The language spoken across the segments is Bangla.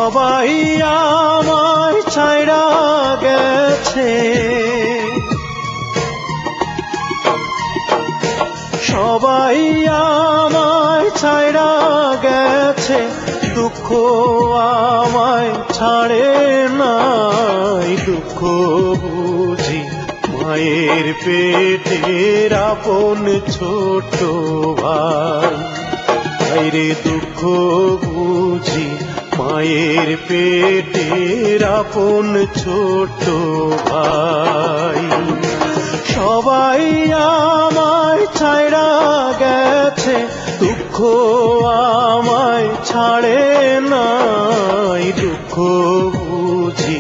সবাই আমায় ছাইড়া গেছে, সবাই আমায় ছাইড়া গেছে, দুঃখ আমায় ছাড়ে নাই। দুঃখ বুঝি মায়ের পেটের আপন ছোট ভাই, ভাইরে দুঃখ বুঝি মায়ের পেটের আপন ছোট ভাই। সবাই আমায় ছাইড়া গেছে, দুঃখ আমায় ছাড়ে নাই। দুঃখ বুঝি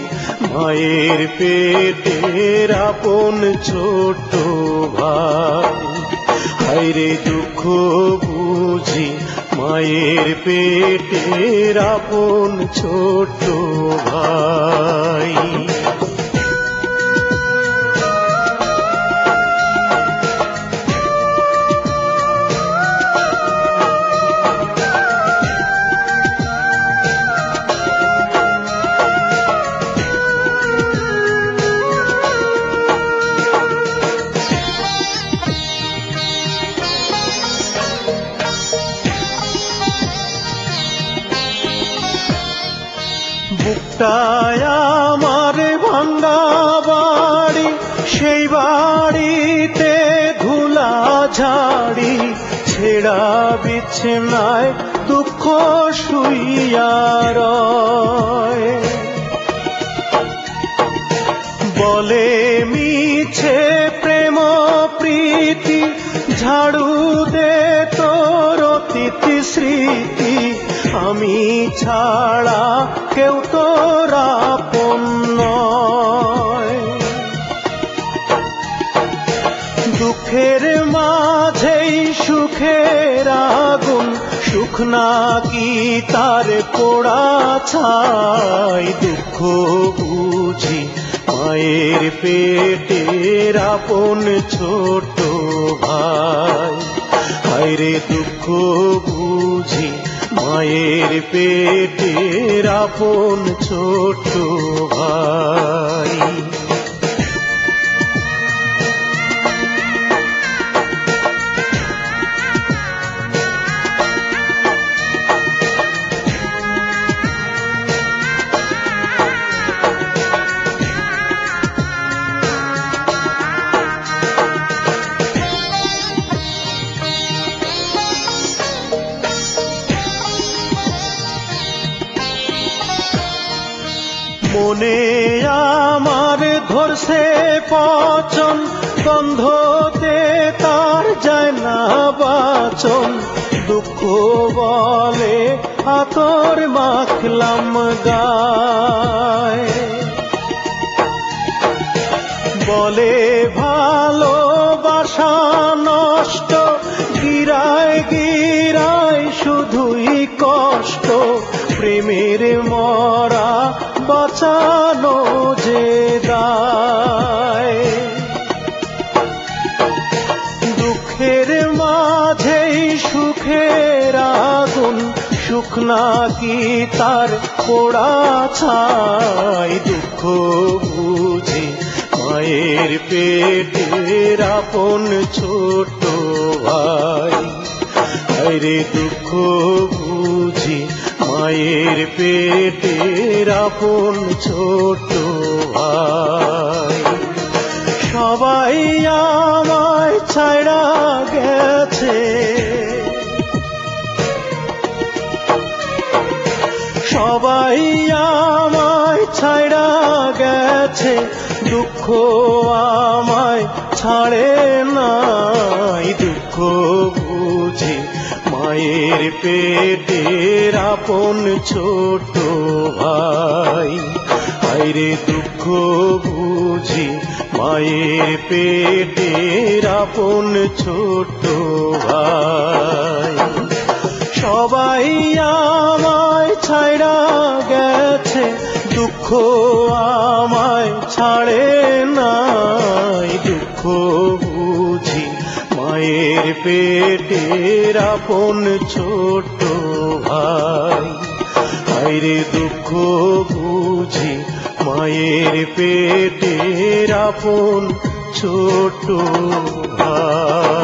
মায়ের পেটের আপন ছোট ভাই, হায়রে দুঃখ বুঝি মায়ের পেটের আপন ছোট ভাই। বুকটায় আমার ভাঙ্গা বাড়ি, সেই বাড়িতে ধুলা ঝাড়ি, ছেঁড়া বিছানায় দুঃখ শুইয়া রয়। বলে মিছে প্রেম প্রীতি, ঝাড়ু দে তোর অতীত স্মৃতি, আমি ছাড়া কেউ তোর আপন নয়। দুঃখের মাঝেই সুখের আগুন, সুখ নাকি তার পোড়া ছাই। দুঃখ বুঝি মায়ের পেটের আপন ছোট ভাই, হায়রে দুঃখ বুঝি মায়ের পেটের আপন ছোট ভাই। মনে আমার ধরছে পচন, গন্ধতে তার যায় না বাচন। দুঃখ বলে আতর মাখলাম গায়ে, বলে ভালোবাসা নষ্ট, গিরায় গিরায় শুধুই কষ্ট। প্রেমের মরা বাঁচানো যে দায়, দুঃখের মাঝেই সুখের আগুন, সুখ নাকি তার পোড়া ছাই। দুঃখ বুঝি মায়ের পেটের আপন ছোট ভাই, হায়রে দুঃখ বুঝি মায়ের পেটের আপন ছোট ভাই। সবাই আমায় ছাইড়া গেছে, সবাই আমায় ছাইড়া গেছে, দুঃখ আমায় ছাড়ে নাই। দুঃখ বুঝি মায়ের পেটের আপন ছোট ভাই, হায়রে দুঃখ বুঝি মায়ের পেটের আপন ছোট ভাই। সবাই আমায় ছাইড়া গেছে, দুঃখ আমায় ছাড়ে নাই। দুঃখ বুঝি মায়ের পেটের আপন ছোট ভাই, হায়রে দুঃখ বুঝি মায়ের পেটের আপন ছোট ভাই।